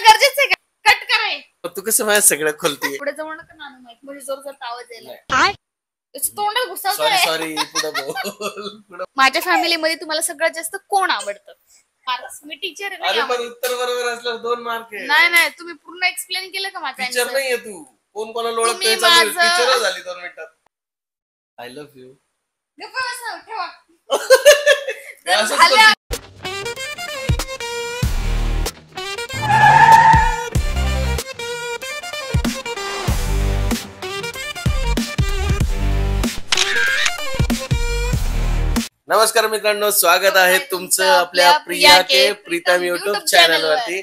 गरजेचं आहे का? कट कराय. तू कसं माझ्या सगळं खोलते. पुढे जाऊ नका ना माहित म्हणजे जोर जोर आवाज यायला. तोंडात घुसवतोय. सॉरी पुढे बोल. माझ्या फॅमिलीमध्ये तुम्हाला सगळ्यात जास्त कोण आवडतं? मी टीचर आहे. अरे पण उत्तर बरोबर असल्यावर 2 मार्क आहे. नाही तुम्ही पूर्ण एक्सप्लेन केलं का माझा टीचर नाहीये तू. कोण कोणाला ओळखतोय? टीचर झाली 2 मिनिटात. I love you. ठेवा. नमस्कार मित्रांनो, स्वागत आहे तुमचं आपल्या प्रिया के प्रीतम युट्यूब चॅनल वरती.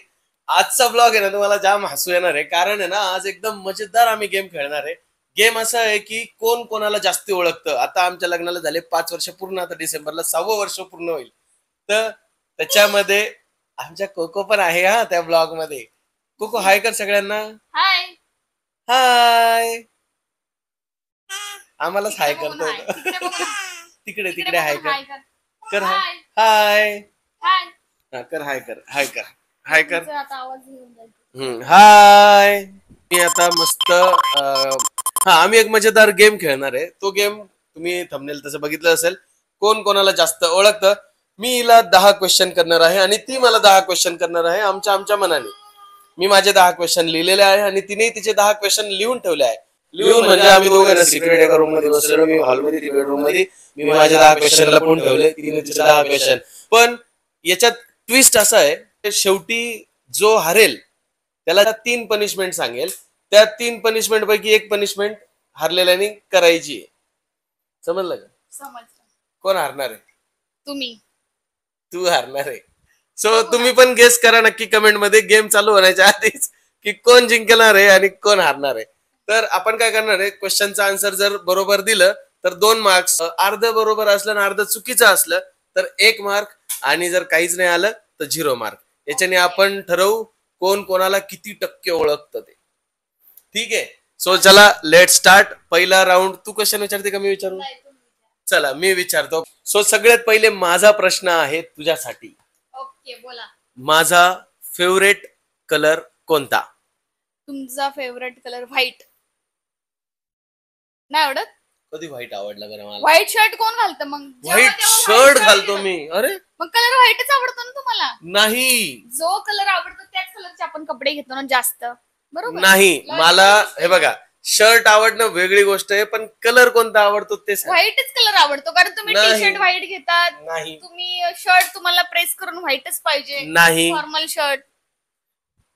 आजचा ब्लॉग आहे ना तुम्हाला जाम हसू येणार आहे, कारण आहे ना आज एकदम मजेदार आम्ही गेम खेळणार आहे. गेम असा आहे की कोण कोणाला जास्त ओळखतं. आता आमच्या लग्नाला झाले 5 वर्ष पूर्ण, आता डिसेंबरला 6वं वर्ष पूर्ण होईल. तर त्याच्यामध्ये आमच्या कोको पण आहे हा त्या ब्लॉग मध्ये. कोको हाय कर सगळ्यांना. हाय हाय. आम्हालाच हाय करतोय. तिकडे तिकडे हाय कर. कर हाय. हाय कर. हाय कर. हाय कर. हाय कर. हाय. मी आता मस्त आम्ही एक मजेदार गेम खेळणार आहे. तो गेम तुम्ही थंबनेल तसं बघितलं असेल. कोण कोणाला जास्त ओळखतं. मी हिला 10 क्वेश्चन करणार आहे आणि ती मला 10 क्वेश्चन करणार आहे आमच्या मनाने. मी माझे 10 क्वेश्चन लिहिलेले आहे आणि तिने तिचे 10 क्वेश्चन लिहून ठेवले आहे. लिहून म्हणजे आम्ही दोघांना सिक्रेट एका रूम मध्ये बसलेलो. मी हॉलमध्ये, ती बेडरूम मध्ये. मी माझे 10 क्वेश्चन लपवून ठेवले, तिने तिचे 10 क्वेश्चन. पण याच्यात ट्विस्ट असा आहे, शेवटी जो हरेल त्याला 3 पनिशमेंट सांगेल. त्या 3 पनिशमेंट पैकी एक पनिशमेंट हारलेल्याने करायची आहे. समजलं का? समजलं. कोण हारणार आहे? तुम्ही. तू हारणार आहे. सो तुम्ही पण गेस करा नक्की कमेंट मध्ये गेम चालू होण्याच्या आधीच की कोण जिंकणार आहे आणि कोण हारणार आहे. तर आपण काय करणार आहे, क्वेश्चनचा आन्सर जर बरोबर दिलं तर 2 मार्क्स, अर्ध बरोबर असलं आणि अर्ध चुकीचं असलं तर 1 मार्क, आणि जर काहीच नाही आलं तर 0 मार्क. याच्याने आपण ठरवू कोण कोणाला किती टक्के ओळखतं ते. ठीक आहे. सो चला लेट स्टार्ट. पहिला राऊंड. तू क्वेश्चन विचारते का मी विचारू? चला मी विचारतो. सो सगळ्यात पहिले माझा प्रश्न आहे तुझ्यासाठी. ओके बोला. माझा फेवरेट कलर कोणता? तुमचा फेवरेट कलर व्हाईट. नाही आवडत? कधी व्हाईट आवडला बरं मला? व्हाईट शर्ट कोण घालतं मग? व्हाईट शर्ट घालतो मी. अरे मग कलर व्हाईटच आवडतो ना तुम्हाला? नाही. जो कलर आवडतो त्याच कलरचे आपण कपडे घेतो ना जास्त. बरोबर नाही. मला हे बघा, शर्ट आवडणं वेगळी गोष्ट आहे, पण कलर कोणता आवडतो ते व्हाईटच कलर आवडतो. कारण तुम्ही टी शर्ट व्हाईट घेतात. नाही. तुम्ही शर्ट तुम्हाला प्रेस करून व्हाईटच पाहिजे. नाही. Formal shirt.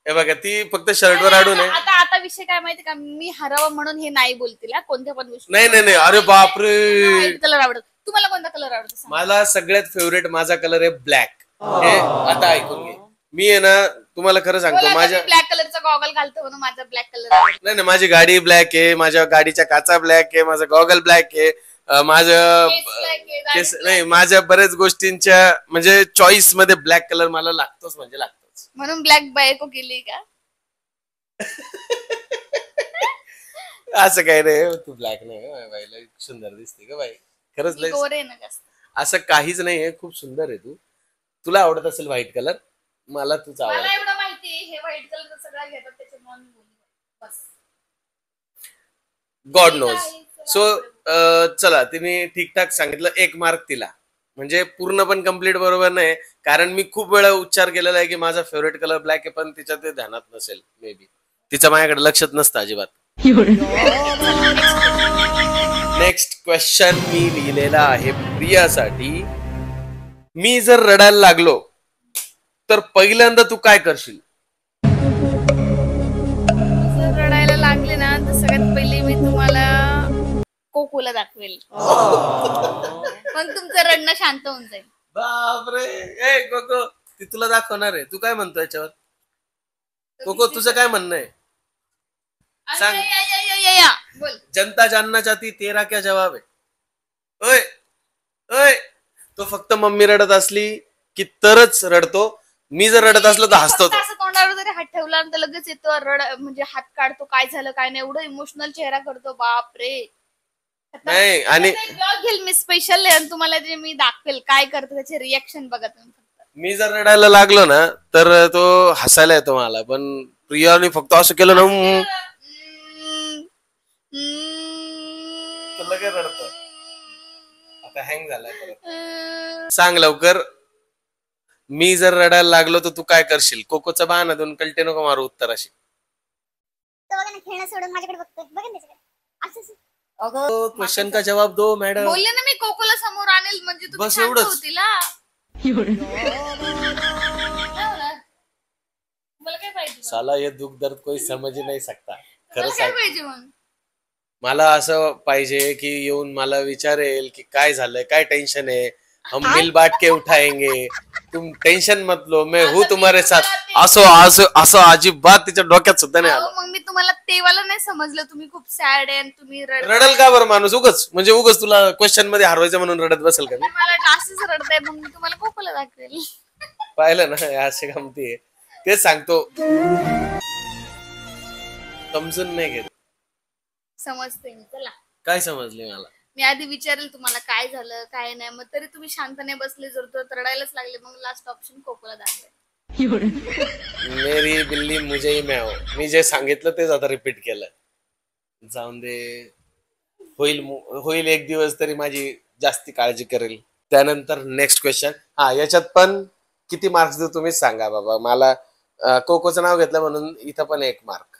हे बघा, ती फक्त शर्टवर अडून आहे. आता विषय काय माहिती का, मी हरावं म्हणून हे नाही बोलतील कोणत्या पण गोष्टी. नाही. अरे बापरे. व्हाईट कलर आवडतो. तुम्हाला कोणता कलर आवडतो? मला सगळ्यात फेवरेट माझा कलर आहे ब्लॅक. हे आता ऐकून घे. मी आहे ना तुम्हाला खरं सांगतो, माझ्या ब्लॅक कलरचा गॉगल घालतो म्हणून माझा ब्लॅक कलर. नाही, माझी गाडी ब्लॅक आहे, माझ्या गाडीच्या काचा ब्लॅक आहे, माझा गॉगल ब्लॅक आहे, माझं नाही, माझ्या बऱ्याच गोष्टींच्या म्हणजे चॉईस मध्ये ब्लॅक कलर मला लागतोच म्हणजे लागतोच. म्हणून ब्लॅक बायको केली का? असं काय नाही. तू ब्लॅक नाही बाईला सुंदर दिसते का बाई? खरंच गोरे ना जास्त. असं काहीच नाहीये. खूप सुंदर आहे तू. तुला आवडत असेल व्हाईट कलर. मला तुझं आवडत. मला एवढं माहिती हे व्हाईट कलर सगळं घेतात त्याच्यामुळे मी बोलली बस. God knows. सो चला, तिने ठीकठाक सांगितलं. 1 मार्क तिला. म्हणजे पूर्ण पण कम्प्लीट बरोबर नाही, कारण मी खूप वेळा उच्चार केलेला आहे की माझा फेवरेट कलर ब्लॅक आहे, पण तिच्या ते ध्यानात नसेल. मे बी तिचं माझ्याकडे लक्षात नसतं अजिबात. नेक्स्ट क्वेश्चन मी लिहिलेला आहे प्रियासाठी. मी जर रडायला लागलो तर पहिल्यांदा तू काय करशील? जर रडायला लागले ना तर सगळ्यात पहिले मी तुम्हाला कोकोला दाखवेल. मग तुमचं रडणं शांत होऊन जाईल. बापरे. ए कोको, ती तुला दाखवणार आहे. तू काय म्हणतो याच्यावर? कोको तुझं काय म्हणणं आहे सांग. बोल. जनता जानना चाहती तेरा क्या जवाब आहे? ओय ओय. तो फक्त मम्मी रडत असली की तरच रडतो. मी जर रडत असलो तर हसतो. असं तोंडावर जरी हात ठेवला तर लगेच येतो रड, म्हणजे हात काढतो. काय झालं काय नाही एवढं इमोशनल चेहरा करतो. बापरे. नाही. आणि ब्लॉग घेईल मी स्पेशल, तुम्हाला जे मी दाखवेल काय करतो त्याचे रिएक्शन बघा तुम्ही फक्त. मी जर रडायला लागलो ना तर तो हसायला येतो मला, पण प्रियाने फक्त असं केलं ना तर लगेच रडतं. आता हँग झालाय परत. सांग लवकर, मी जर रडायला लागलो तर तू काय करशील? कोकोचा बहाणा देऊन कलटे नको मारू उत्तराशी. खेळणं सोडून माझ्याकडे बघतोय, बघ ना त्याच्याकडे. क्वेश्चन का जवाब दो मॅडम. बोलले ना मी कोकोला समोर आणेल म्हणजे तुम्ही बस शांत एवढंच. होतील हा. काय होणार? मला काय पाहिजे मग? साला ये दुख दर्द कोई समझ नाही सकता. खरं मला काय सांग, पाहिजे मग? मला असं पाहिजे की येऊन मला विचारेल की काय झालंय, काय टेन्शन है, हम मिल बांट के उठाएंगे, तुम टेन्शन मत लो, मैं हूँ तुम्हारे साथ. असं असं असं अजिबात तिच्या डोक्यात सुद्धा नाही आलं. मग मी तुम्हाला तेवाला नाही समजलं, तुम्ही खूप सॅड आहे आणि तुम्ही रडल का बरं माणूस? उगच म्हणजे उगच तुला क्वेश्चन मध्ये हरवायचं म्हणून रडत बसेल का मी? मला जास्तच रडताय, मग मी तुम्हाला कोकोला दाखवेल. पाहिलं ना, असे गमती आहे. तेच सांगतो, समजून नाही घेत. समजते मी. चला, काय समजले मला? मी आधी विचारेल तुम्हाला काय झालं काय नाही, मग तरी तुम्ही शांत नाही बसले, जर तर रडायलाच लागले, मग लास्ट ऑप्शन कोकोला दाखवेल. मेरी बिल्ली मुझे ही म्याव. मी जे सांगितलं तेच आता रिपीट केलं. जाऊन दे, होईल होईल एक दिवस तरी माझी जास्ती काळजी करेल. त्यानंतर नेक्स्ट क्वेश्चन. हा, याच्यात पण किती मार्क्स देऊ तुम्हीच सांगा बाबा. मला कोकोचं नाव घेतलं म्हणून इथं पण 1 मार्क.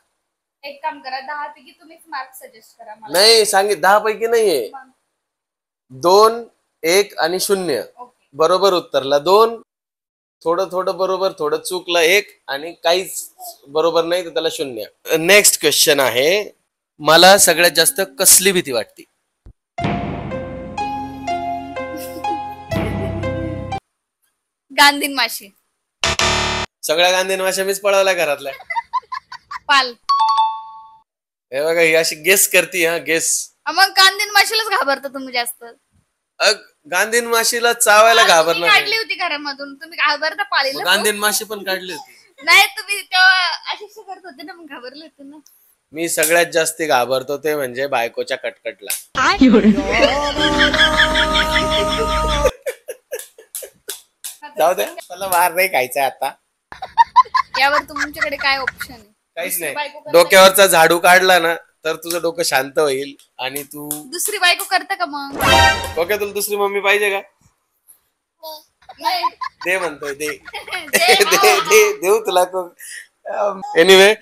एक काम करा, 10 पैकी तुम्हीच मार्क सजेस्ट करा मला. नाही सांगित, 10 पैकी नाहीये. 2, 1 आणि 0. ओके. बरोबर उत्तरला 2, थोडं थोडं बरोबर, थोडं चुकलं 1, आणि काहीच बरोबर नाही तर त्याला 0. नेक्स्ट क्वेश्चन आहे, मला सगळ्यात जास्त कसली भीती वाटते? गांधीन माशी. सगळ्या गांधीन माशा मीच पळवल्या घरातल्या. पाल. हे बघा, ही अशी गेस करती. हा, गेस. मग गांधीन माशीलाच घाबरता तुम्ही जास्त. गांधीन माशीला चावायला तुम्ही घाबरणार काढली नाही. होती घरामधून, तुम्ही घाबरता पाळीला. गांधीन माशी पण काढली होती. नाही, तुम्ही तेव्हा अशी करत होते ना, मग घाबरले होते ना. मी सगळ्यात जास्ती घाबरतो ते म्हणजे बायकोच्या कटकटला. जाऊ दे, मला मार नाही खायचा आता. यावर तुमच्याकडे काय ऑप्शन आहे? काहीच बायको नाही. करता डोक्यावरचा झाडू काढला ना तर तुझं डोकं शांत होईल आणि तू दुसरी बायको करता का मग? डोक्यात तुला दुसरी मम्मी पाहिजे का? नाही. दे म्हणतोय, दे जे- दे दे देऊ तुला. एनिवे,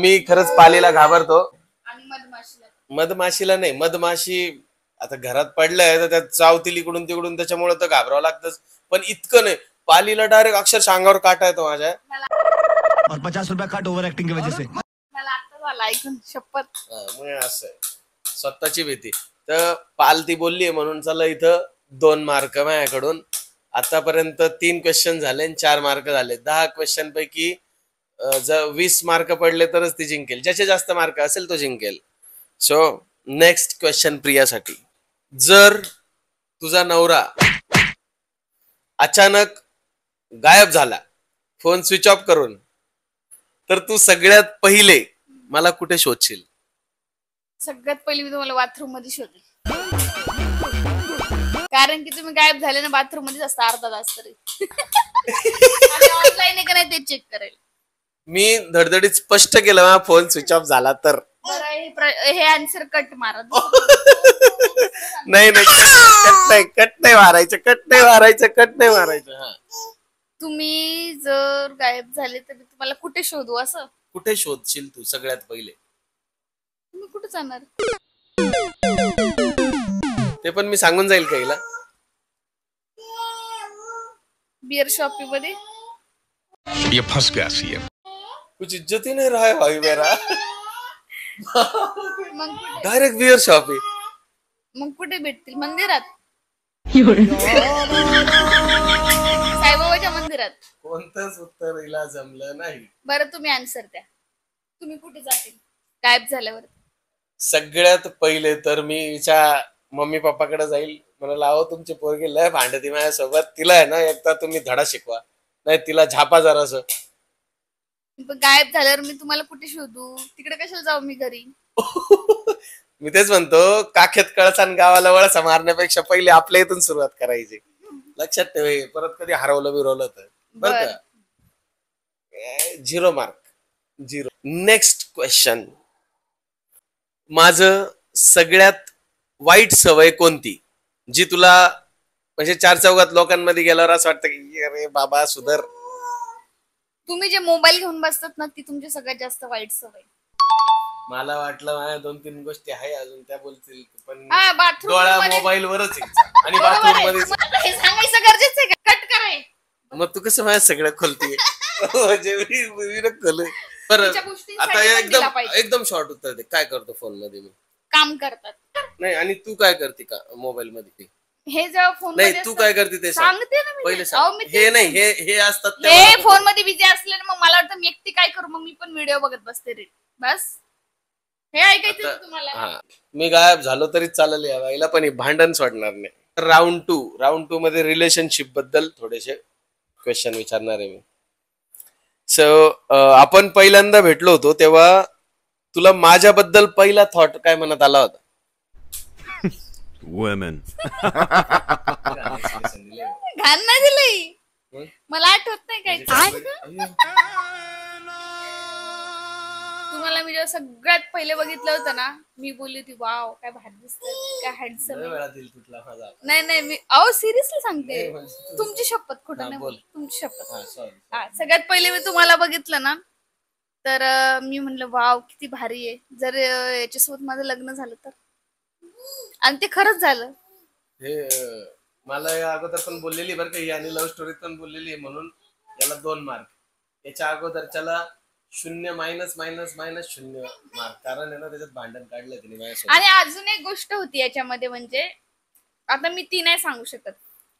मी खरंच पालीला घाबरतो. आणि मधमाशीला. मधमाशीला नाही. मधमाशी आता घरात पडलंय तर त्यात चावतील इकडून तिकडून, त्याच्यामुळे तर घाबरावं लागतंच. पण इतकं नाही, पालीला डायरेक्ट अक्षरशः अंगावर काटा येतो माझ्या. और 50 रुपया कट ओवर एक्टिंग की वजह से. मला आता झाला ऐकून, शपथ. म्हणजे असं आहे, स्वतःची भीती. तर पाल ती बोलली म्हणून चला इथं 2 मार्क माझ्याकडून. आतापर्यंत 3 क्वेश्चन झाले आणि 4 मार्क झाले. 10 क्वेश्चन पैकी जर 20 मार्क पडले तरच ती जिंकेल. ज्याचे जास्त मार्क असेल तो जिंकेल. सो नेक्स्ट क्वेश्चन प्रियासाठी. जर तुझा नवरा अचानक गायब झाला, फोन स्विच ऑफ करून, तर तू सगळ्यात पहिले मला कुठे शोधशील? सगळ्यात पहिली मी तुम्हाला बाथरूम मध्ये शोधेल. कारण की तुम्ही गायब झाले ना बाथरूम मध्येच असता अर्धा तास तरी. ऑनलाईन आहे का नाही ते चेक करेल. मी धडधडीत स्पष्ट केलं, माझा फोन स्विच ऑफ झाला तर. बरं, हे आन्सर कट मारा. नाही नाही, कट नाही मारायचं, कट नाही मारायचं, कट नाही मारायचं. हा, तुम्ही जर गायब झाले तर मी तुम्हाला कुठे शोधू? असं कुठे शोधशील तू सगळ्यात पहिले? तुम्ही कुठे जाणार? ते पण मी सांगून जाईल का हिला? बिअर शॉपी मध्ये. ये फंस गया सीएम. कुछ इज्जत ही नहीं रहा है भाई मेरा. मग कुठे? डायरेक्ट बियर शॉप आहे. मग कुठे भेटतील? मंदिरात. साईबाबाच्या मंदिरात. कोणतंच उत्तर हिला जमलं नाही. बरं, तुम्ही आन्सर द्या. तुम्ही कुठे जातील गायब झाल्यावर? सगळ्यात पहिले तर मी हिच्या मम्मी पप्पाकडे जाईल. मला अहो तुमची पोरगी लय भांडती माझ्यासोबत, तिला आहे ना एकदा तुम्ही धडा शिकवा, नाही तिला झापा जरासं. पण गायब झाल्यावर मी तुम्हाला कुठे शोधू? तिकडे कशाला जाऊ मी घरी? मी तेच म्हणतो, काखेत कळसा आणि गावाला वळसा मारण्यापेक्षा पहिले आपल्या इथून सुरुवात करायची. लक्षात ठेव हे. परत कधी हरवलं बिरवलं तर बरं बर. का. 0 मार्क. 0. Next question. माझं सगळ्यात वाईट सवय कोणती जी तुला म्हणजे चार चौघात लोकांमध्ये गेल्यावर असं वाटतं की अरे बाबा सुधर. तुम्ही जे मोबाईल घेऊन बसतात ना ती तुमची सगळ्यात जास्त वाईट सवय. मला वाटलं माझ्या 2-3 गोष्टी आहे अजून त्या बोलतील पण हा बाथरूम डोळा मध्ये मोबाईल वरच आहे. आणि बाथरूम मध्ये हे सांगायचं गरजेचं आहे का? कट करे. मग तू कसं माझ्या सगळं खोलतीये. म्हणजे मी खोल बरं. तिच्या गोष्टींसाठी आता पण दिला एकदम पाहिजे. एकदम शॉर्ट उत्तर दे. काय करतो फोन मध्ये मी? काम करतात. नाही आणि तू काय करते का मोबाईल मध्ये? हे जेव्हा फोन नाही तू काय करते ते सांग. सांगते ना मी. पहिले अहो, सांग. मी हे तेच नाही सांगते. हे असतात हे तेव्हा फोन मध्ये बिझी असले ना मग मला वाटतं मी एकटी काय करू मग मी पण व्हिडिओ बघत बसते रे. बस हे ऐकायचं आता- होतं तुम्हाला. हा मी गायब झालो तरी चालेल या बाईला पण हे भांडण सोडणार नाही. राऊंड 2 मध्ये रिलेशनशिप बद्दल थोडेसे क्वेश्चन विचारणार आहे मी. सो आपण पहिल्यांदा भेटलो होतो तेव्हा तुला माझ्याबद्दल पहिला थॉट काय मनात आला होता? Women. घाण नाही दिलंय. हं? मला आठवत नाही काही. तुम्हाला मी जेव्हा सगळ्यात पहिले बघितलं होतं ना मी बोलली होती वाव काय भारी दिसत काय हँडसम. लय वेळा दिल तुटला माझा. नाही नाही मी अहो सिरियसली सांगते. नाही, म्हणजे तुमची शपथ खोटं हा, नाही बोल. बोल. तुमची शपथ. हा, sorry. हा सगळ्यात पहिले मी तुम्हाला बघितलं ना तर मी म्हणलं वाव किती भारी आहे. जर याच्यासोबत माझं लग्न झालं तर. आणि ते खरंच झालं. हे मला या अगोदर पण बोललेली बरं का ही आणि लव्ह स्टोरीत पण बोललेली आहे म्हणून याला 2 मार्क. याच्या अगोदरच्याला 0 -0 मार्क कारण आहे ना त्याच्यात भांडण काढलं तिने माझ्यासोबत. आणि अजून एक गोष्ट होती याच्यामध्ये म्हणजे आता मी ती नाही सांगू शकत.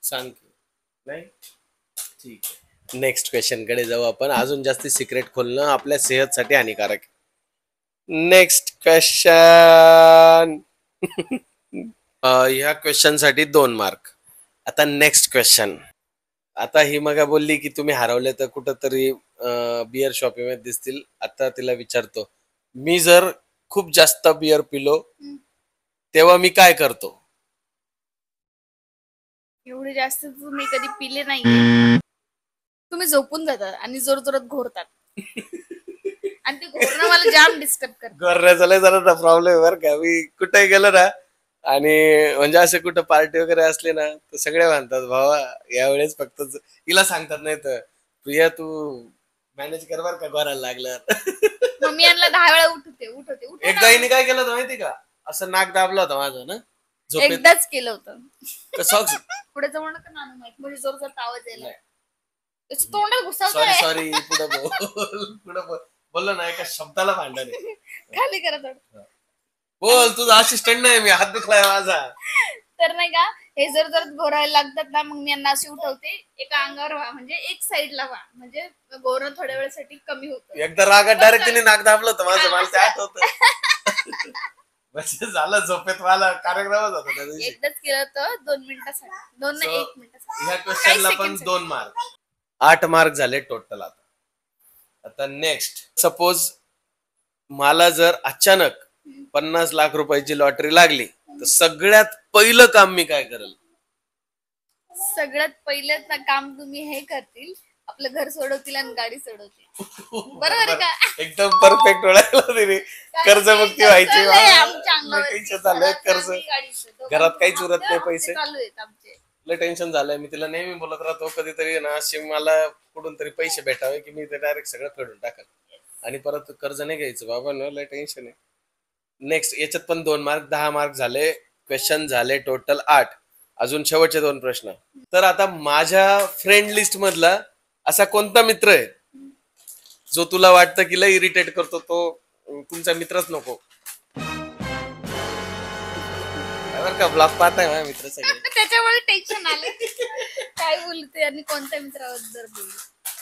सांग की. नाही ठीक आहे. नेक्स्ट क्वेश्चन कडे जाऊ आपण. अजून जास्ती सिक्रेट खोलणं आपल्या सेहतसाठी हानिकारक. Next question. ह्या क्वेश्चन साठी 2 मार्क. आता नेक्स्ट क्वेश्चन. आता ही मग बोलली की तुम्ही हरवले तर कुठंतरी बियर शॉपीमध्ये दिसतील. आता तिला विचारतो मी जर खूप जास्त बियर पिलो तेव्हा मी काय करतो? एवढे जास्त तुम्ही कधी पिले नाहीये. तुम्ही झोपून जातात आणि जोर जोरात घोरतात. आणि ते घोरणं मला जाम डिस्टर्ब करतं. करण्याचा लय जरा प्रॉब्लेम बरं का. मी कुठे गेलो ना आणि म्हणजे असे कुठं पार्टी वगैरे असले ना तर सगळे म्हणतात भावा यावेळेस फक्त हिला सांगतात नाही तर प्रिया तू मॅनेज कर बर का घोरायला लागलं. मग मी यांना 10 वेळा उठवते. एकदा हिने काय केलं होतं माहिती का असं नाक दाबलं होतं माझं ना झोपेत. एकदाच केलं होतं. सॉक्स पुढे जाऊ नका नानू माहित म्हणजे जोर जोरात आवाज यायला. नाही. त्याच्या तोंडात सॉरी घुसवतोय. सॉरी पुढे बोललो ना एका शब्दाला भांडण आहे. खाली करा थोडं. बोल तुझा असिस्टंट नाही मी हात दुखलाय माझा. तर नाही का हे जर जर घोरायला लागतात ना मग मी यांना अशी उठवते एका अंगावर व्हा म्हणजे एक साईडला व्हा म्हणजे घोरण थोड्या वेळासाठी कमी होतं. एकदा रागात डायरेक्ट तिने नाक दाबलं होतं माझं मला ते आठवतं. म्हणजे झालं झोपेत मला कार्यक्रमच होता त्या दिवशी. एकदाच केलं होतं 2 मिनिटासाठी 2 नाही So, 1 मिनिटासाठी. ह्या क्वेश्चनला पण 2 मार्क. 8 मार्क झाले टोटल. आता नेक्स्ट. सपोज मला जर अचानक 50 लाख रुपयाची लॉटरी लागली तर सगळ्यात पहिलं काम मी काय करेल? सगळ्यात पहिलं ना काम तुम्ही हे करतील आपलं घर सोडवतील आणि गाडी सोडवतील. बरोबर आहे का? एकदम परफेक्ट ओळखलं तिने. कर्जमुक्ती व्हायची वा. आमच्या अंगावर टेन्शन झालंय कर्ज घरात काहीच उरत नाही पैसे. चालू आहेत आमचे. लय टेन्शन झालंय. मी तिला नेहमी बोलत राहतो कधीतरी ना असे मला कुठून तरी पैसे भेटावे की मी ते डायरेक्ट सगळं फेडून टाकल आणि परत कर्ज नाही घ्यायचं बाबा न लय टेन्शन आहे. नेक्स्ट याच्यात पण 2 मार्क. 10 मार्क झाले. क्वेश्चन झाले टोटल 8. अजून शेवटचे 2 प्रश्न. तर आता माझ्या फ्रेंड लिस्ट मधला असा कोणता मित्र आहे जो तुला वाटतं की लय इरिटेट करतो तो तुमचा मित्रच नको? बरं का ब्लॉग पाहताय माझ्या मित्र सगळे. त्याच्यामुळे टेन्शन आलं काय बोलते आणि कोणत्या मित्राबद्दल बोलू.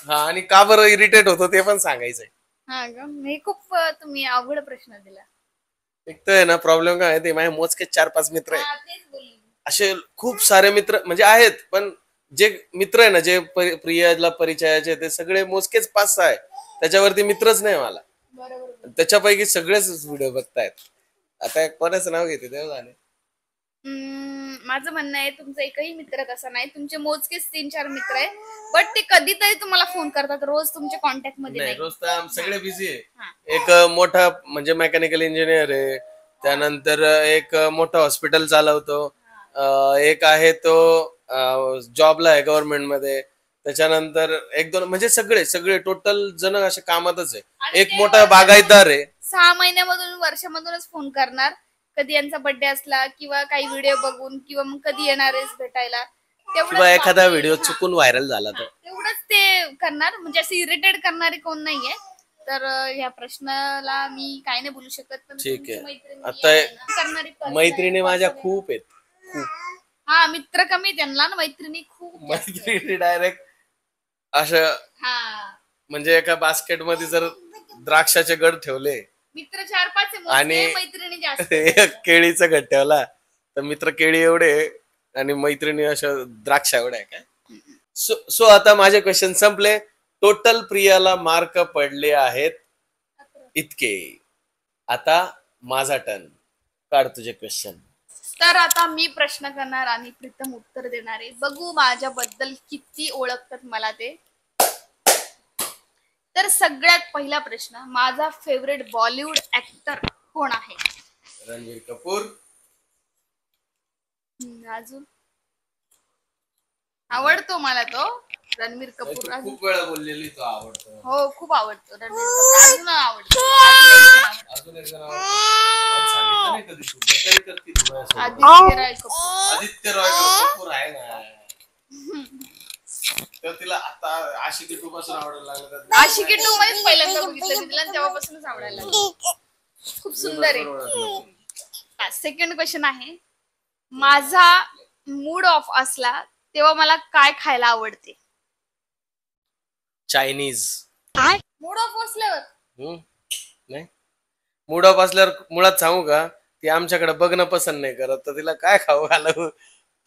हा आणि का बरं इरिटेट होतो ते पण सांगायचंय. हा का हे खूप तुम्ही अवघड प्रश्न दिला. एक तर आहे ना प्रॉब्लेम काय आहे ते माझे मोजके 4-5 मित्र आहे. हा, तेच बोलली. असे खूप सारे मित्र म्हणजे आहेत पण जे मित्र आहे ना जे प्रियाला परिचयाचे ते सगळे मोजकेच 5-6 आहे. त्याच्यावरती मित्रच नाही मला. बरोबर. त्याच्यापैकी सगळेच व्हिडिओ बघतायत. आता कोणाचं नाव घेते तेव्हा झाले. माझं म्हणणं आहे तुमचा एकही मित्र तसा नाही, तुमचे मोजकेच 3-4 मित्र आहे, बट ते कधीतरी तुम्हाला फोन करतात, रोज तुमच्या कॉन्टॅक्ट मध्ये नाही नाही. रोज तर सगळे बिझी हा. आहे. एक मोठा म्हणजे मेकॅनिकल इंजिनियर आहे, त्यानंतर एक मोठं हॉस्पिटल चालवतो, एक आहे तो जॉबला आहे गव्हर्नमेंट मध्ये, त्याच्यानंतर एक दोन म्हणजे सगळे सगळे टोटल जण असे कामातच आहे. आणि एक ते मोठा बागायतदार आहे. 6 महिन्यामधून वर्षामधूनच फोन करणार, कधी यांचा बर्थडे असला किंवा काही व्हिडिओ बघून किंवा मग कधी येणार आहेस भेटायला, किंवा एखादा बाकी- व्हिडिओ हा. चुकून व्हायरल झाला तर तेवढंच ते करणार, म्हणजे असं इरिटेट करणारे कोण नाहीये. तर ह्या प्रश्नाला मी काय नाही बोलू शकत, पण ठीक तुमची आहे. मैत्रिणी आता आहे ना, करणारी person मैत्रिणी आहे, माझ्या person आहे. खूप आहेत, खूप. हा, मित्र कमी त्यांना ना, मैत्रिणी खूप जास्त आहेत. मैत्रिणी डायरेक्ट असं हा, म्हणजे एका बास्केट मध्ये जर द्राक्षाचे गड ठेवले मित्र 4-5 आहे मोजके, आणि मैत्रिणी जास्त. एक केळीचा गड ठेवला तर मित्र केळी एवढे आणि मैत्रिणी अशा द्राक्ष एवढ्या काय. सो आता माझे क्वेश्चन संपले. टोटल प्रियाला मार्क पडले आहेत इतके. आता माझा टर्न. काढ तुझे क्वेश्चन. तर आता मी प्रश्न करणार आणि प्रीतम उत्तर देणार आहे. बघू माझ्याबद्दल किती ओळखतात मला ते. तर सगळ्यात पहिला प्रश्न, माझा फेवरेट बॉलिवूड ऍक्टर कोण आहे? रणबीर कपूर. अजून आवडतो मला तो रणबीर कपूर. अजून खूप वेळा बोललेली तो आवडतो. हो, खूप आवडतो रणबीर कपूर. अजून आवडतो. अजून एक जण आवडतो. अजून एक जण आवडतो. सांगितलं नाही कधी तू तरी करती तू माझ्यासोबत. आदित्य रॉय कपूर. आदित्य रॉय कपूर आहे ना. तर तिला आता आशिकी 2 पासून आवडायला लागलं. आशिकी 2 मध्येच पहिल्यांदा बघितलं मी तिला, तेव्हापासूनच आवडायला लागलं. खूप सुंदर आहे. सेकंड क्वेश्चन आहे, माझा मूड ऑफ असला तेव्हा मला काय खायला आवडते? चायनीज. मूड ऑफ असल्यावर नाही मूड ऑफ असल्यावर मुळात सांगू का, ती आमच्याकडे बघणं पसंत नाही करत, तर तिला काय खाऊ घालू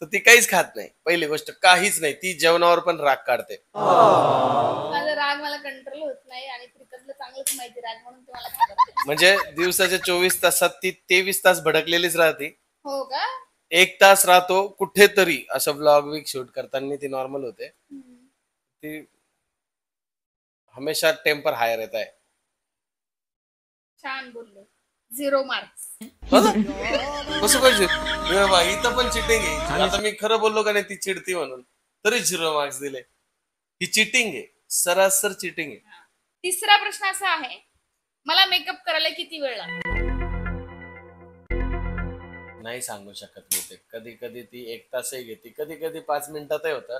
तर ती काहीच खात नाही. पहिली गोष्ट काहीच नाही. ती जेवणावर पण राग काढते. माझा राग मला कंट्रोल होत नाही आणि प्रीतमला चांगलंच माहिती राग, म्हणून ते मला घाबरते. म्हणजे दिवसाच्या 24 तासात ती 23 तास भडकलेलीच राहते. हो का? 1 तास राहतो कुठेतरी असं ब्लॉग वीक शूट करताना ती नॉर्मल होते. ती हमेशा टेम्पर हाय रहता है. छान बोललो. 0 मार्क्स. कसं पाहिजे इथं पण चिटिंग आहे. आता मी खरं बोललो का नाही ती चिडती म्हणून, तरी 0 मार्क्स दिले. ही चिटिंग आहे, सरासर चिटिंग आहे. तिसरा प्रश्न असा आहे, मला मेकअप करायला किती वेळ लागतो? नाही सांगू शकत मी ते. कधी कधी ती 1 तासही घेते, कधी कधी 5 मिनिटातही होतं.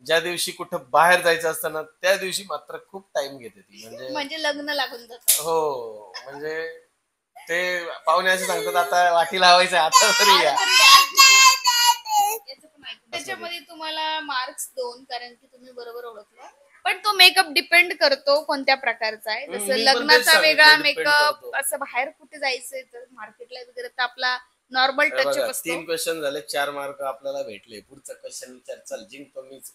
ज्या दिवशी कुठं बाहेर जायचं असतं ना, त्या दिवशी मात्र खूप टाइम घेते ती. म्हणजे लग्न लागून जातं. हो, म्हणजे ते पाहुणे असे सांगतात आता वाटी लावायचं आता तरी या. त्याच्यामध्ये तुम्हाला मार्क्स 2, कारण की तुम्ही बरोबर ओळखलं. पण तो मेकअप डिपेंड करतो कोणत्या प्रकारचा आहे. जसं मी पण तेच लग्नाचा सांगितलं, वेगळा depend मेकअप, करतो. असं बाहेर कुठे जायचंय तर मार्केटला वगैरे तर आपला नॉर्मल टचअप असतो. 3 क्वेश्चन झाले, 4 मार्क आपल्याला भेटले. पुढचा क्वेश्चन विचार. चल जिंकतो मीच.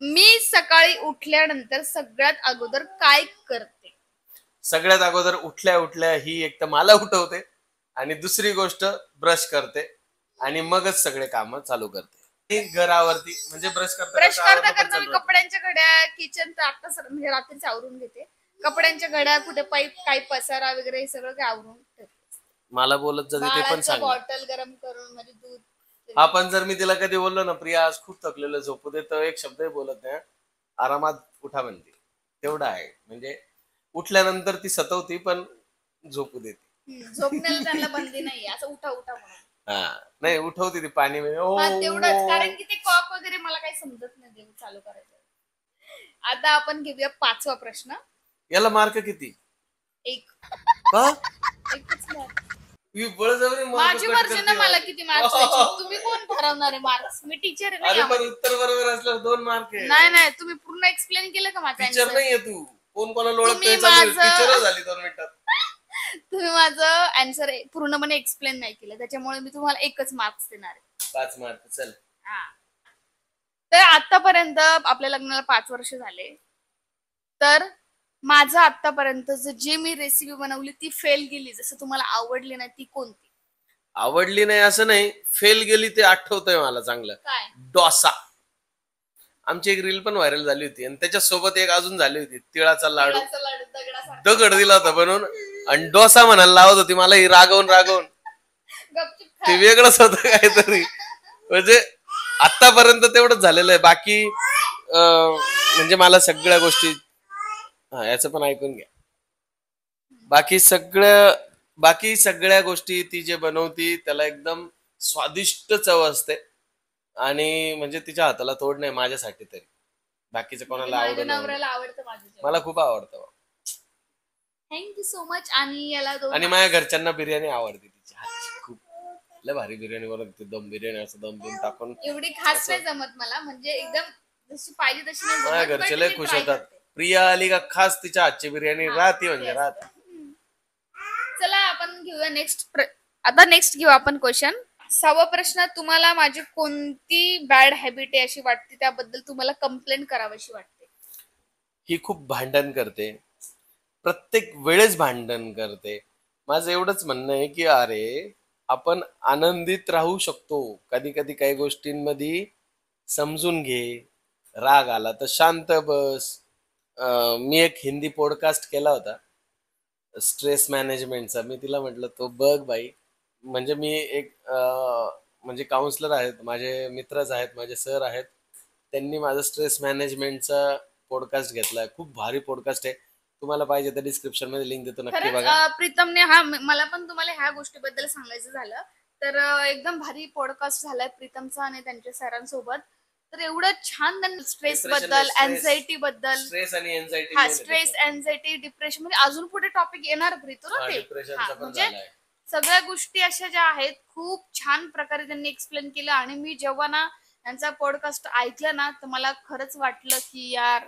मी सकाळी उठल्यानंतर सगळ्यात अगोदर काय करते? सगळ्यात अगोदर उठल्या उठल्या ही एक तर मला उठवते आणि दुसरी गोष्ट ब्रश करते आणि मगच सगळे काम चालू करते. घरावरती म्हणजे ब्रश करता करता मी कपड्यांच्या घड्या, किचन तर आता म्हणजे रात्रीच आवरून घेते. कपड्यांच्या घड्या, कुठे पाईप, काय पसारा वगैरे हे सगळं काय आवरून ठेवते. मला बोलत जाते ते पण सांग. बॉटल गरम करून म्हणजे दूध. आपण जर मी तिला कधी बोललो ना, प्रिया आज खूप थकलेलं झोपू दे, तर एक शब्दही बोलत नाही. आरामात उठा म्हणते. तेवढं आहे. म्हणजे उठल्यानंतर ती सतवती पण झोपू देते. झोपण्याला त्यांना बंदी नाहीये, असं उठा उठा म्हणून. हा, नाही उठवते ती पाणी. तेवढंच, कारण की ते कॉक वगैरे मला काही समजत नाही देऊ चालू करायचं. आता आपण घेऊया 5वा प्रश्न. याला मार्क किती? 1. का? एकच mark. माझी माझी मर्जी ना मला किती मार्क्स द्यायचे. तुम्ही कोण ठरवणार आहे मार्क्स? मी टीचर आहे अरे ना. पण उत्तर बरोबर असल्यावर 2 मार्क आहे. नाही, तुम्ही पूर्ण एक्सप्लेन केलं का माझं टीचर answer? नाहीये तू. कोण कोणाला तुम्ही ओळखतोय माझं- टीचर झाली 2 मिनिटात. तुम्ही माझं आन्सर पूर्णपणे एक्सप्लेन नाही केलं, त्याच्यामुळे मी तुम्हाला 1च मार्क्स देणार आहे. 5 मार्क. चल. तर आतापर्यंत आपल्या लग्नाला 5 वर्ष झाले. तर माझं आतापर्यंत जे मी रेसिपी बनवली ती फेल गेली, जसं तुम्हाला आवडली नाही ती कोणती? आवडली नाही असं नाही, फेल गेली ते आठवतंय मला चांगलं. काय? डोसा. आमची एक रील पण व्हायरल झाली होती आणि त्याच्यासोबत एक अजून झाली होती, तिळाचा लाडू. तिळाचा लाडू दगडासारखा. दगड दिला होता बनवून आणि डोसा म्हणायला लावत होती मला ही रागवून. गपचूप ते खा. वेगळंच होतं काहीतरी. म्हणजे आतापर्यंत तेवढंच झालेलं आहे. बाकी म्हणजे मला सगळ्या गोष्टी, याचं पण ऐकून घ्या. बाकी सगळ्या गोष्टी ती जे बनवती त्याला एकदम स्वादिष्ट चव असते आणि म्हणजे तिच्या हाताला तोड नाही माझ्यासाठी तरी. बाकीचं कोणाला माझ्या आवडत नवऱ्याला आवडतं माझं जेवण. मला खूप आवडतं. Thank you so much. आणि याला 2 आणि माझ्या घरच्यांना बिर्याणी आवडते तिची हातची खूप. लय भारी बिर्याणी बनवते, दम बिर्याणी असं दम बिम टाकून. एवढी खास नाही जमत मला, म्हणजे एकदम जशी पाहिजे तशी नाही माझ्या जमत, घरचे but लय मी खुश try होतात. करते. प्रिया आली का खास तिच्या हातची बिर्याणी राहते म्हणजे ते राहते. असतं. चला आपण घेऊया आता नेक्स्ट घेऊ आपण क्वेश्चन. 6वा प्रश्न, तुम्हाला माझी कोणती बॅड हॅबिट आहे अशी वाटते, त्याबद्दल तुम्हाला कंप्लेंट करावीशी वाटते? ही खूप भांडण करते, प्रत्येक वेळेस भांडण करते. माझं एवढंच म्हणणं आहे की अरे आपण आनंदित राहू शकतो. कधी कधी काही गोष्टींमध्ये समजून घे. राग आला तर शांत बस. मी एक हिंदी पॉडकास्ट केला होता स्ट्रेस मॅनेजमेंटचा. मी तिला म्हटलं तो बघ बाई. म्हणजे मी एक म्हणजे काउन्सलर आहेत, माझे मित्रच आहेत, माझे सर आहेत. त्यांनी माझा स्ट्रेस मॅनेजमेंटचा पॉडकास्ट घेतलाय. खूप भारी पॉडकास्ट आहे. तुम्हाला पाहिजे तर डिस्क्रिप्शन मध्ये लिंक देतो, नक्की बघा. खरंच प्रीतमने मला पण तुम्हाला ह्या गोष्टीबद्दल सांगायचं झालं तर एकदम भारी पॉडकास्ट झालाय प्रीतमचा आणि त्यांच्या सरांसोबत. तर एवढं छान त्यांनी स्ट्रेस बद्दल, एन्झायटी बद्दल, स्ट्रेस आणि एन्झायटी स्ट्रेस, एन्झायटी, डिप्रेशन म्हणजे अजून पुढे टॉपिक येणार प्रीतम ना ते. डिप्रेशनचा पण म्हणजे झालाय. सगळ्या गोष्टी अशा ज्या आहेत खूप छान प्रकारे त्यांनी एक्सप्लेन केलं. आणि मी जेव्हा ना त्यांचा पॉडकास्ट ऐकला ना तर मला खरंच वाटलं की यार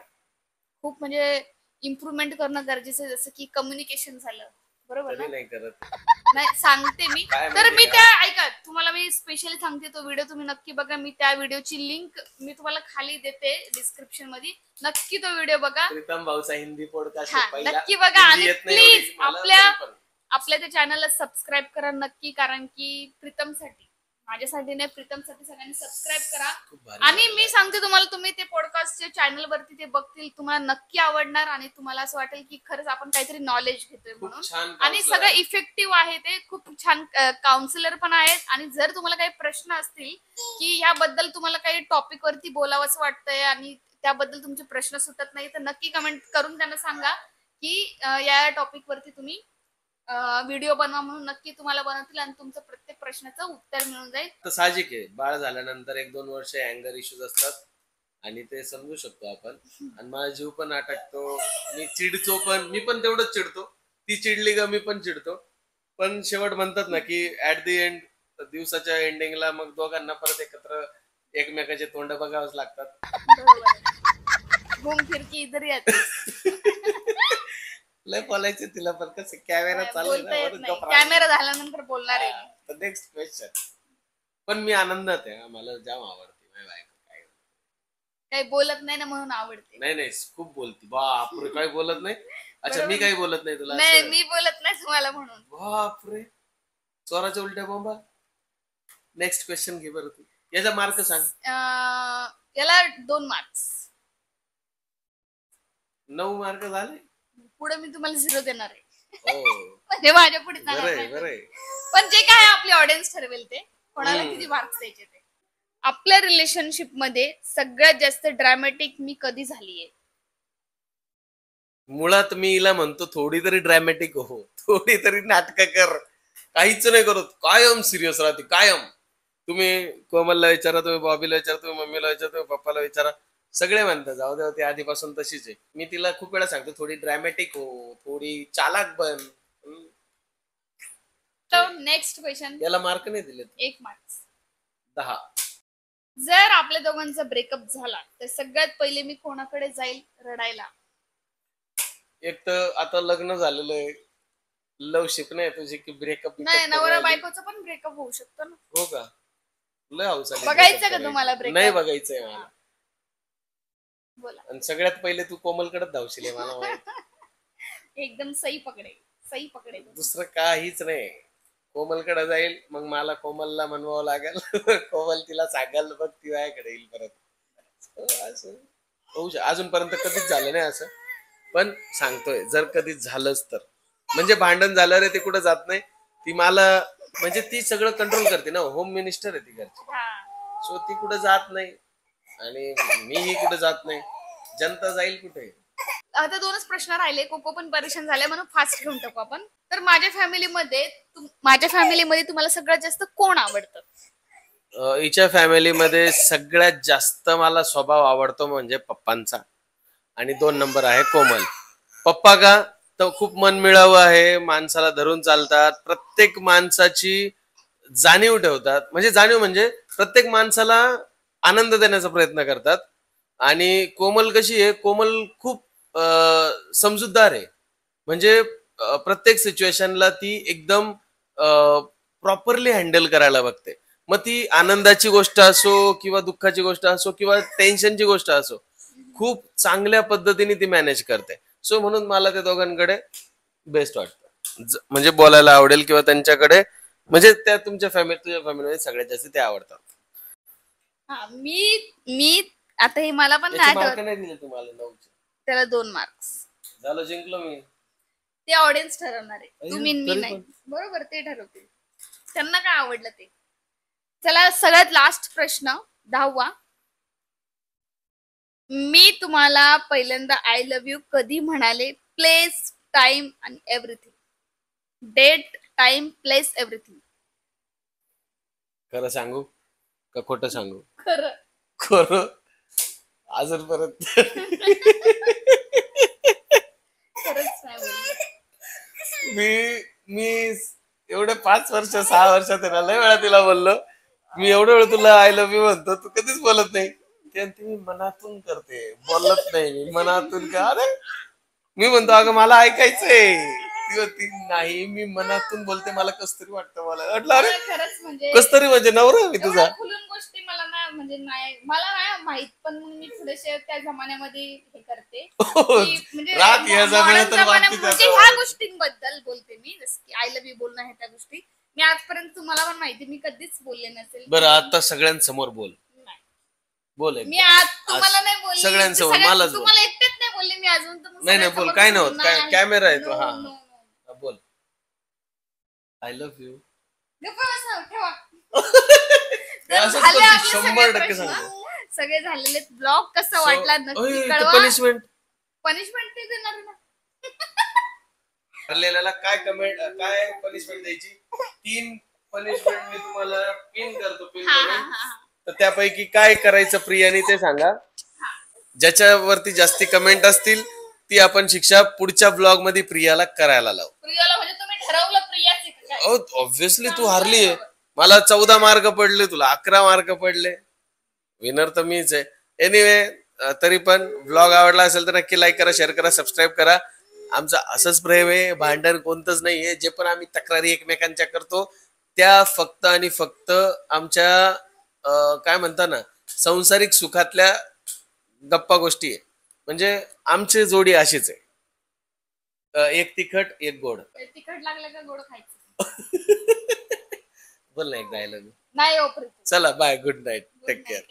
खूप म्हणजे इम्प्रुव्हमेंट करणं गरजेचं आहे. जसं की कम्युनिकेशन झालं, बरोबर ना? तरी नाही करत. नाही सांगते मी. काय तर माहिती मी का? त्या ऐका, तुम्हाला मी स्पेशली सांगते, तो व्हिडिओ तुम्ही नक्की बघा. मी त्या व्हिडिओची लिंक मी तुम्हाला खाली देते डिस्क्रिप्शन मध्ये. नक्की तो व्हिडिओ बघा. प्रीतम भाऊचा हिंदी पॉडकास्ट हा, नक्की बघा. आणि प्लीज आपल्या त्या चॅनलला सबस्क्राईब करा नक्की, कारण की प्रीतमसाठी, माझ्यासाठी नाही, प्रीतमसाठी सगळ्यांनी सबस्क्राईब करा. आणि मी सांगते तुम्हाला, तुम्ही ते पॉडकास्टच्या चॅनल वरती ते बघतील, तुम्हाला नक्की आवडणार आणि तुम्हाला असं वाटेल की खरंच आपण काहीतरी नॉलेज घेतोय म्हणून. आणि सगळं इफेक्टिव्ह आहे ते, खूप छान काउन्सिलर पण आहेत. आणि जर तुम्हाला काही प्रश्न असतील की याबद्दल तुम्हाला काही टॉपिक वरती बोलावंसं वाटतंय आणि त्याबद्दल तुमचे प्रश्न सुटत नाही, तर नक्की कमेंट करून त्यांना सांगा की या टॉपिक वरती तुम्ही व्हिडिओ बनवा म्हणून. नक्की तुम्हाला बनवतील आणि तुमचं प्रत्येक प्रश्नाचं उत्तर मिळून जाईल. तर साहजिक आहे, बाळ झाल्यानंतर 1-2 वर्ष अँगर इश्यूज असतात आणि ते समजू शकतो आपण. आणि माझा जीव पण अटकतो, मी चिडतो पण, मी पण तेवढंच चिडतो. ती चिडली का मी पण चिडतो. पण शेवट म्हणतात ना की ऍट द एंड, दिवसाच्या एंडिंगला मग दोघांना परत एकत्र एकमेकाचे तोंड बघावंच लागतात. घूम फिर के इधर ही आते. लय बोलायचे तिला, पण कसं कॅमेरा बोलता येत नाही, चालू. कॅमेरा झाल्यानंतर बोलणार आहे मी. Next question. पण मी आनंदात आहे, मला जाम आवडते माझी बायको. काय काही बोलत नाही ना म्हणून आवडते. नाही खूप बोलती. बापरे, काही बोलत नाही. अच्छा, मी काही बोलत नाही तुला? नाही, मी बोलत नाही तुम्हाला म्हणून. बापरे, चोराच्या उलट्या बोंबा. नेक्स्ट क्वेश्चन घे बरं तू. याचा मार्क सांग. याला 2 मार्क्स. 9 मार्क झाले. पुढे मी तुम्हाला 0 देणार आहे. हो, म्हणजे माझ्या पुढे बरं जाणार आहे, बरं नाही. आहे. पण जे काय आपली ऑडियन्स ठरवेल ते, कोणाला किती मार्क्स द्यायचे ते. आपल्या रिलेशनशिप मध्ये सगळ्यात जास्त ड्रॅमॅटिक मी कधी झालीये? मुळात मी हिला म्हणतो थोडी तरी ड्रॅमॅटिक हो, थोडी तरी नाटक कर. काहीच नाही करत, कायम सिरियस राहते कायम. तुम्ही कोमलला विचारा, तुम्ही बॉबीला विचारा, तुम्ही मम्मीला विचारा, तुम्ही पप्पाला विचारा, सगळे म्हणतात जाऊ दे, ती आधीपासून तशीच आहे. मी तिला खूप वेळा सांगतो थोडी ड्रॅमॅटिक हो, थोडी चालाक बन. तर नेक्स्ट क्वेश्चन. याला मार्क नाही दिले. 1 मार्क्स. 10. जर आपल्या दोघांचा ब्रेकअप झाला तर सगळ्यात पहिले मी कोणाकडे जाईल रडायला? एक तर आता लग्न झालेलं आहे, लवशिप नाही तुझी की ब्रेकअप? नाही, नवरा बायकोचा पण ब्रेकअप होऊ शकतो ना. हो का? लय हौस आली. बघायचं का तुम्हाला ब्रेकअप? नाही बघायचंय मला. बोला. आणि सगळ्यात पहिले तू कोमलकडे धावशील हे मला माहिती. एकदम सही पकडे, सही पकडे. दुसरं काहीच नाही. कोमलकडे जाईल, मग मला कोमलला म्हणवावं लागेल. कोमल तिला सांगाल, बघ ती माझ्याकडे येईल परत. असं अजूनपर्यंत कधीच झालं नाही असं, पण सांगतोय जर कधीच झालंच तर. म्हणजे भांडण झालं रे, ते कुठं जात नाही. ती मला म्हणजे ती सगळं कंट्रोल करते ना, होम मिनिस्टर आहे ती घरची. सो ती कुठं जात नाही आणि मीही कुठं जात नाही. जनता जाईल कुठे. आता 2च प्रश्न राहिले, कोको पण परेशान झाले म्हणून फास्ट घेऊन टाकू आपण. तर माझ्या फॅमिलीमध्ये तुम्हाला सगळ्यात जास्त कोण आवडतं? हिच्या फॅमिलीमध्ये सगळ्यात जास्त मला स्वभाव आवडतो म्हणजे पप्पांचा, आणि 2 नंबर आहे कोमल. पप्पा का तर खूप मनमिळावू आहे, माणसाला धरून चालतात, प्रत्येक माणसाची जाणीव ठेवतात. म्हणजे प्रत्येक माणसाला आनंद देण्याचा प्रयत्न करतात. आणि कोमल कशी आहे, कोमल खूप समजूतदार आहे. म्हणजे प्रत्येक सिच्युएशनला ती एकदम प्रॉपरली हँडल करायला बघते. मग ती आनंदाची गोष्ट असो किंवा दुःखाची गोष्ट असो किंवा टेन्शनची गोष्ट असो, खूप चांगल्या पद्धतीने ती मॅनेज करते. सो म्हणून मला त्या दोघांकडे बेस्ट वाटतं. म्हणजे बोलायला आवडेल किंवा त्यांच्याकडे, म्हणजे त्या तुझ्या फॅमिलीमध्ये सगळ्यात जास्त ते आवडतात. मी आता हे मला पण नाही आठवत. नाही दिले तुम्हाला 9चे. त्याला 2 मार्क्स. झालं, जिंकलो मी. ते ऑडियन्स ठरवणार आहे, तुम्ही मी तरी नाही. पण. बरोबर, ते ठरवतील त्यांना काय आवडलं ते. चला, सगळ्यात लास्ट प्रश्न 10वा. मी तुम्हाला पहिल्यांदा आय लव्ह यू कधी म्हणाले? प्लेस, टाइम आणि everything. Date, time, place, everything. खरं सांगू का खोटं सांगू? खरं. खरं. अजून परत खरंच नाही बोलले. मी एवढे 5 वर्ष 6 वर्षात आहे ना, लय वेळा तिला बोललो. मी एवढं वेळ तुला आय लव्ह यू म्हणतो, तू कधीच बोलत नाही. ती मी मनातून करते, बोलत नाही मी मनातून. का अरे मी म्हणतो अगं मला ऐकायचंय, ती म्हणती नाही मी मनातून बोलते, मला कसतरी वाटतं. मला वाटलं अरे खरंच म्हणजे कसतरी म्हणजे नवरा मी तुझा. एवढ्या खुलून गोष्टी मला नाही, म्हणजे नाही, मला नाही माहित, पण मग मी थोडेसे त्या जमान्यामध्ये हे करते की म्हणजे रात या जमान्यात तर वाटते म्हणजे त्याचं. ह्या गोष्टींबद्दल बोलते मी, जसं की आय लव्ह यू बोलणं आहे, त्या गोष्टी मी आजपर्यंत तुम्हाला पण माहिती मी कधीच बोलले नसेल. बरं आता सगळ्यांसमोर बोल. नाही. बोल मी आज तुम्हाला नाही बोलली, सगळ्यांसमोर मलाच बोल. तुम्हाला एकटेच नाही बोलले मी अजून. तर मग नाही बोल, सगळ्यांसमोर काय नव्हत, काय नाही. कॅमेरा आहे तो. No, हा no, no. बोल. I love you. गप्पा बसा, ठेवा. असंच झाले करते, आपले 100% सगळे सांगतो. प्रश्न. सगळे झालेले. ब्लॉग कसा वाटला नक्की कळवा. पनिशमेंट पनिशमेंट ते देणार ना. ठरलेल्याला काय पनिशमेंट द्यायची? 3 पनिशमेंट मी तुम्हाला पिन करतो, पिन हा, करून. हा, हा. तर त्यापैकी काय करायचं प्रियाने ते सांगा. ज्याच्यावरती जास्ती कमेंट असतील ती आपण शिक्षा पुढच्या ब्लॉग मध्ये प्रियाला करायला लावू. प्रियाला म्हणजे तुम्ही ठरवलं प्रियाचे का काय? ऑब्व्हियसली तू हारलीये. मला 14 मार्क पडले, तुला 11 मार्क पडले. विनर तर मीच आहे. एनिवे, तरी पण ब्लॉग आवडला असेल तर नक्की लाईक करा, शेअर करा, सबस्क्राईब करा. आमचं असंच प्रेम आहे, भांडण कोणतंच नाहीये. जे पण आम्ही तक्रारी एकमेकांच्या करतो त्या फक्त आणि फक्त आमच्या काय म्हणता ना, सांसारिक सुखातल्या गप्पा गोष्टी आहे. म्हणजे आमची जोडी अशीच आहे, एक तिखट एक गोड. तिखट लागलं का गोड खायचं? बोल ना एक डायलॉग. नाही, ओपरी. चला bye, good night, take care.